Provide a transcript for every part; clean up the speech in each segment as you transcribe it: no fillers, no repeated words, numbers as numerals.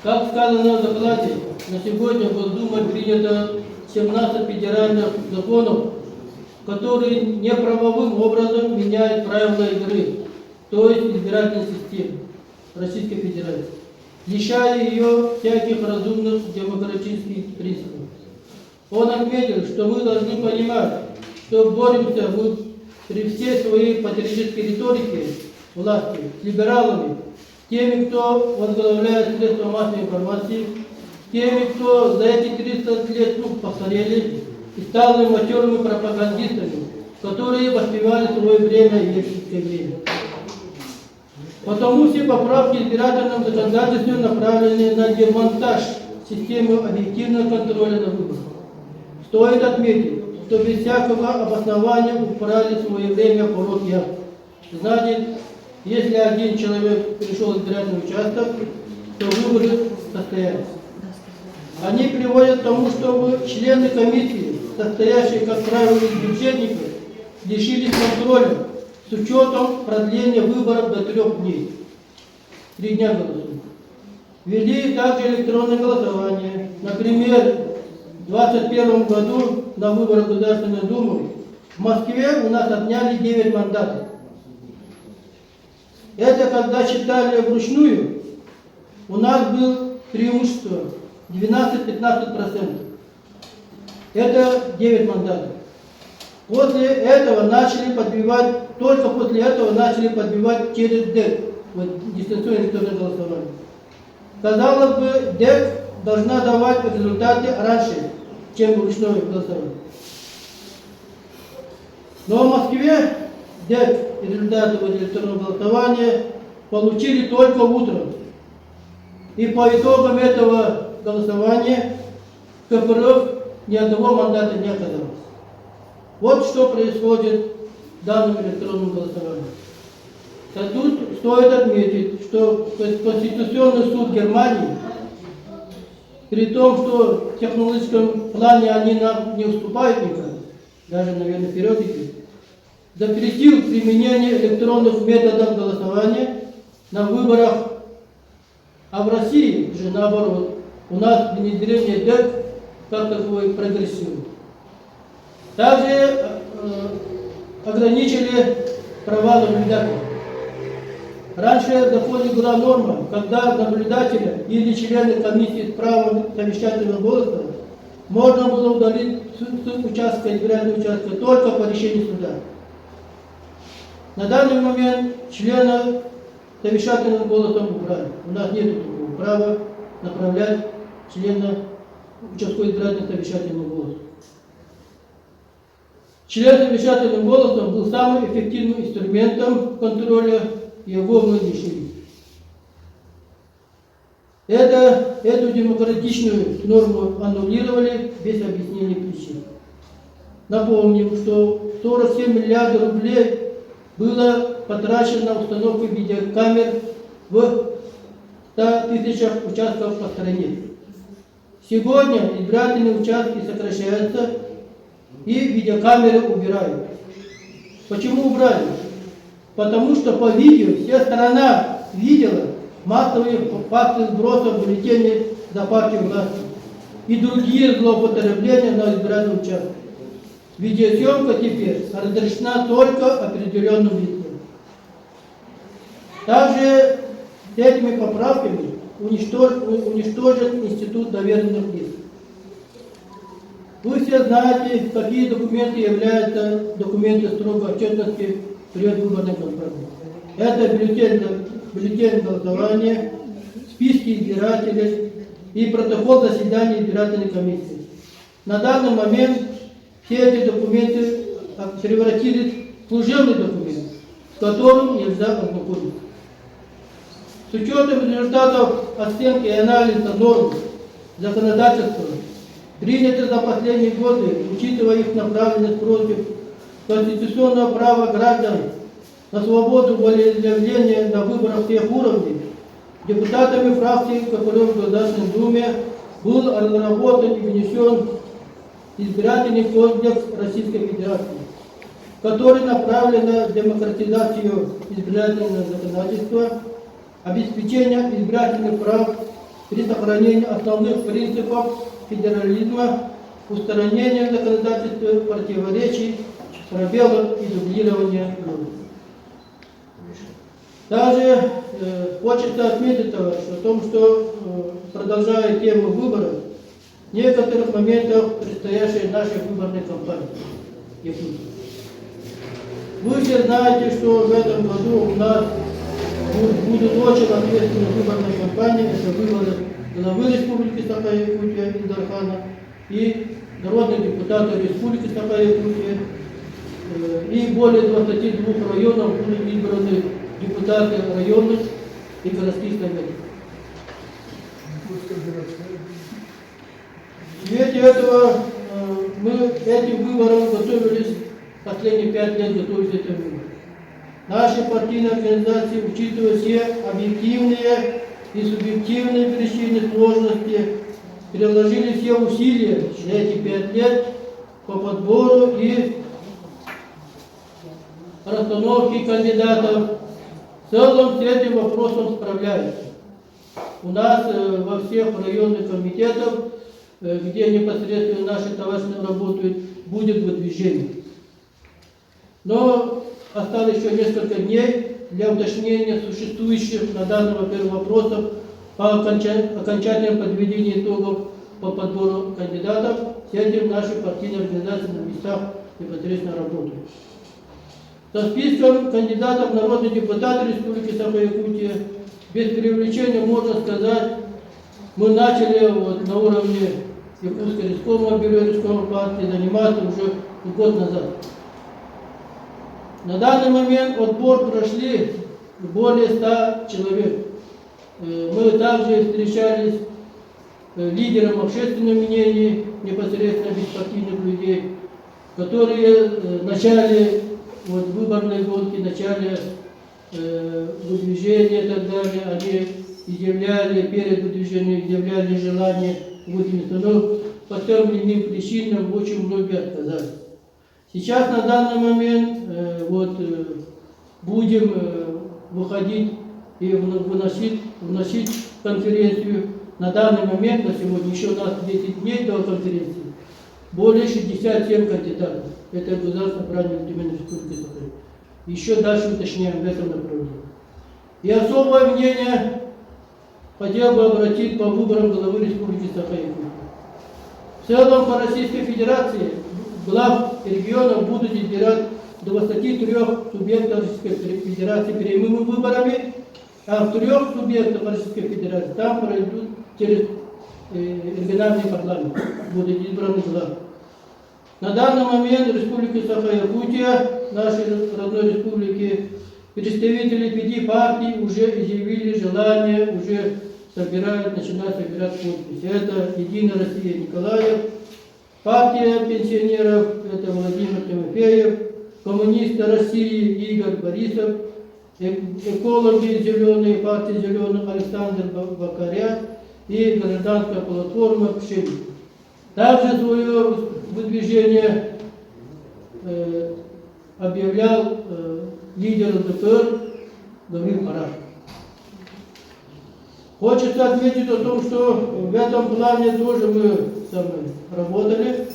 Как сказано в докладе, на сегодня в Госдуме принято 17 федеральных законов, которые неправовым образом меняют правила игры, то есть избирательной системы Российской Федерации, лишая ее всяких разумных демократических принципов. Он отметил, что мы должны понимать, что боремся мы при всей своей патриотической риторике власти с либералами, теми, кто возглавляет средства массовой информации, теми, кто за эти 30 лет постарели и стали матерыми пропагандистами, которые воспевали в свое время и ельцинское время. Потому все поправки в избирательном законодательстве направлены на демонтаж системы объективного контроля на выборах. Стоит отметить, что без всякого обоснования упирали в свое время порог я. Значит, если один человек пришел в избирательный участок, то выборы состоялись. Они приводят к тому, чтобы члены комиссии, состоящие, как правило, из бюджетников, лишились контроля с учетом продления выборов до 3 дней. 3 дня голосуют. Ввели также электронное голосование. Например, в 2021 году на выборах в Государственную Думу в Москве у нас отняли 9 мандатов. Это когда считали вручную, у нас было преимущество 12-15%. Это 9 мандатов. После этого начали подбивать, только после этого начали подбивать через ДЭК, вот, дистанционное электронное голосование. Казалось бы, ДЭК должна давать результаты раньше, чем ручное голосование. Но в Москве ДЭК и результаты электронного голосования получили только утром. И по итогам этого голосования КПРФ ни одного мандата не оказалось. Вот что происходит в данном электронном голосовании. Тут стоит отметить, что Конституционный суд Германии, при том, что в технологическом плане они нам не уступают никак, даже, наверное, вперед идут, запретил применение электронных методов голосования на выборах, а в России же наоборот, у нас внедрение ДЭК как такой прогрессивный. Также ограничили права наблюдателя. Раньше в законе была норма, когда наблюдателя или члены комиссии с правом совещательного голоса можно было удалить с участка, избирательного участка только по решению суда. На данный момент члена совещательным голосом убрали. У нас нет такого права направлять члена участкового избирательного совещательного голоса. Член совещательным голосом был самым эффективным инструментом контроля, его мы лишили. Эту демократичную норму аннулировали без объяснения причин. Напомним, что 47 миллиардов рублей было потрачено на установку видеокамер в 100 тысячах участков по стране. Сегодня избирательные участки сокращаются и видеокамеры убирают. Почему убрали? Потому что по видео вся страна видела массовые факты сбросов бюллетеней за партию власти и другие злоупотребления на избирательном участке. Видеосъемка теперь разрешена только определенным лицам. Также с этими поправками уничтожен институт доверенных лиц. Вы все знаете, какие документы являются документы строгой отчетности предвыборной кампании. Это бюллетень голосования, списки избирателей и протокол заседания избирательной комиссии. На данный момент все эти документы превратились в служебный документ, с которым нельзя ознакомиться. С учетом результатов оценки и анализа норм законодательства, принятых за последние годы, учитывая их направленность против конституционного права граждан на свободу волеизъявления на выборах всех уровней, депутатами фракции КПРФ в Государственной Думе был разработан и внесен избирательный кодекс Российской Федерации, который направлен на демократизацию избирательного законодательства, обеспечение избирательных прав при сохранении основных принципов федерализма, устранении в законодательстве противоречий, пробелов и дублирования норм. Также хочется отметить, товарищи, о том, что, продолжая тему выборов, в некоторых моментах предстоящей нашей выборной кампании. Вы все знаете, что в этом году у нас будет очень ответственная выборная кампания. Это выборы главы Республики Саха-Якутия Илдархана и народных депутатов Республики Саха-Якутия. И более 22 районов будут избраны депутаты районных и городских советов. В свете этого мы этим выборам готовились, последние 5 лет готовились к этим выборам. Наши партийные организации, учитывая все объективные и субъективные причины сложности, приложили все усилия за эти 5 лет по подбору и расстановке кандидатов. В целом с этим вопросом справляются. У нас во всех районных комитетах, где непосредственно наши товарищи работают, будет выдвижение. Но осталось еще несколько дней для уточнения существующих на данный момент вопросов по окончательному подведению итогов по подбору кандидатов. С этим наши партийные организации на местах непосредственно работают. Со списком кандидатов в народные депутаты Республики Саха-Якутия без привлечения можно сказать, мы начали на уровне Якутской Республики, Бюро Республики партии заниматься уже год назад. На данный момент отбор прошли более 100 человек. Мы также встречались с лидером общественного мнения, непосредственно беспартийных людей, которые в начале выборной гонки, в начале выдвижения и так далее, они изъявляли, перед выдвижением изъявляли желание выдвинуться, но по тем или иным причинам очень многие отказались. Сейчас на данный момент будем выходить и вносить конференцию. На данный момент, на сегодня, еще у нас 10 дней до конференции, более 67 кандидатов. Это Государственное собрание Республики Саха-Якутия. Еще дальше уточняем в этом направлении. И особое мнение хотел бы обратить по выборам главы Республики Саха-Якутия. В целом по Российской Федерации глав регионов будут избирать 23 субъектов Российской Федерации прямыми выборами, а в 3 субъектах Российской Федерации там пройдут через региональный парламент, будут избраны главы. На данный момент в Республике Саха-Якутия, нашей родной республики, представители 5 партий уже изъявили желание, уже начинают собирать подписи. Это «Единая Россия» Николаев, партия пенсионеров, это Владимир Тимофеев, коммунисты России Игорь Борисов, экологи зеленые, партия зеленых Александр Бакаря и гражданская платформа Пшеник. Также свое выдвижение объявлял лидер ЛДПР Гаврил Парашев. Хочется отметить о том, что в этом плане тоже мы работали.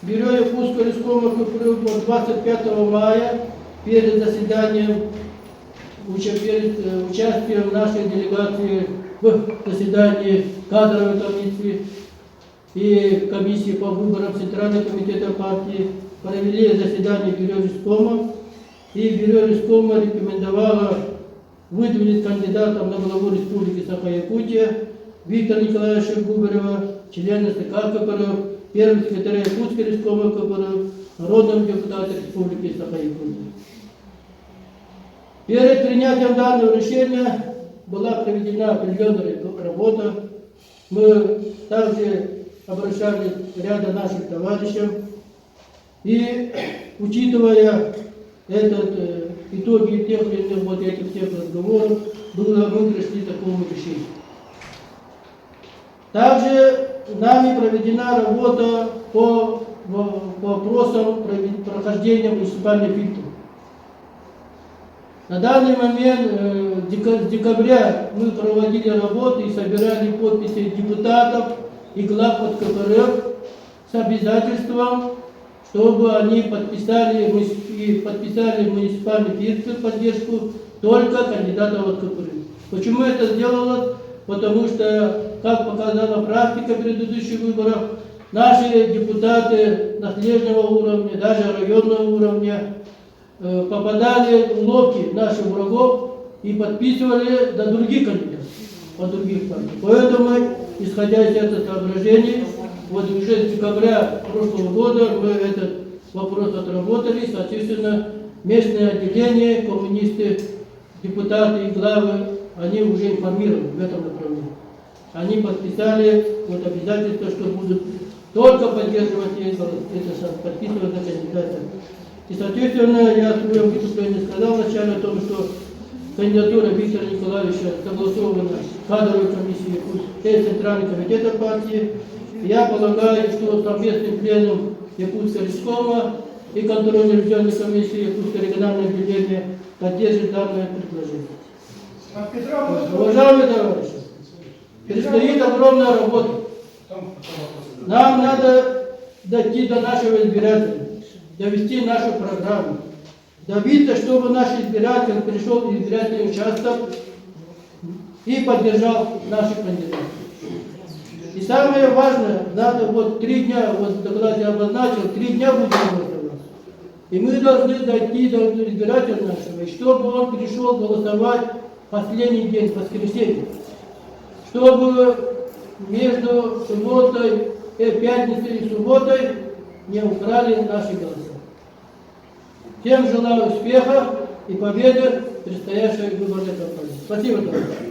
Бюро Якутской Республики 25 мая перед заседанием, перед участием нашей делегации в заседании кадровой комиссии и комиссии по выборам Центрального комитета партии провели заседание Бюро Республики, и Бюро Республики рекомендовало выдвинуть кандидатом на главу Республики Саха-Якутия Виктора Николаевича Губарева, члена СК КПРФ, первого секретаря Якутской Республики КПРФ, народного депутата Республики Саха-Якутия. Перед принятием данного решения была проведена определенная работа. Мы также обращались к ряду наших товарищей, и учитывая итоги тех или иных этих всех разговоров, мы пришли к такому решению. Также нами проведена работа по вопросам прохождения муниципальных фильтров. На данный момент, с декабря, мы проводили работу и собирали подписи депутатов и глав от КПРФ с обязательством, чтобы они подписали в муниципальный пирс в поддержку только кандидатов от КПРФ. Почему это сделалось? Потому что, как показала практика предыдущих выборов, наши депутаты наследного уровня, даже районного уровня, попадали в ловки наших врагов и подписывали до других кандидатов, от других партий. Поэтому, исходя из этого соображения, вот уже с декабря прошлого года мы этот вопрос отработали, соответственно, местное отделение, коммунисты, депутаты и главы, они уже информированы в этом направлении. Они подписали вот обязательство, что будут только поддерживать это, подписывать за кандидата. И, соответственно, я в своем выступлении сказал вначале о том, что кандидатура Виктора Николаевича согласована с кадровой комиссией Центрального комитета партии. Я полагаю, что совместным пленум Якутского райкома и контрольно-ревизионной комиссии Якутского регионального отделения поддержит данное предложение. Уважаемые товарищи, предстоит огромная работа. Нам надо дойти до нашего избирателя, довести нашу программу, добиться, чтобы наш избиратель пришел в избирательный участок и поддержал наших кандидатов. И самое важное, надо вот 3 дня, вот в докладе обозначил, 3 дня будет голосовать. И мы должны дойти до избирателя нашего, и чтобы он пришел голосовать в последний день, в воскресенье, чтобы между пятницей и субботой не украли наши голоса. Всем желаю успеха и победы в предстоящей выборной кампании. Спасибо, товарищи.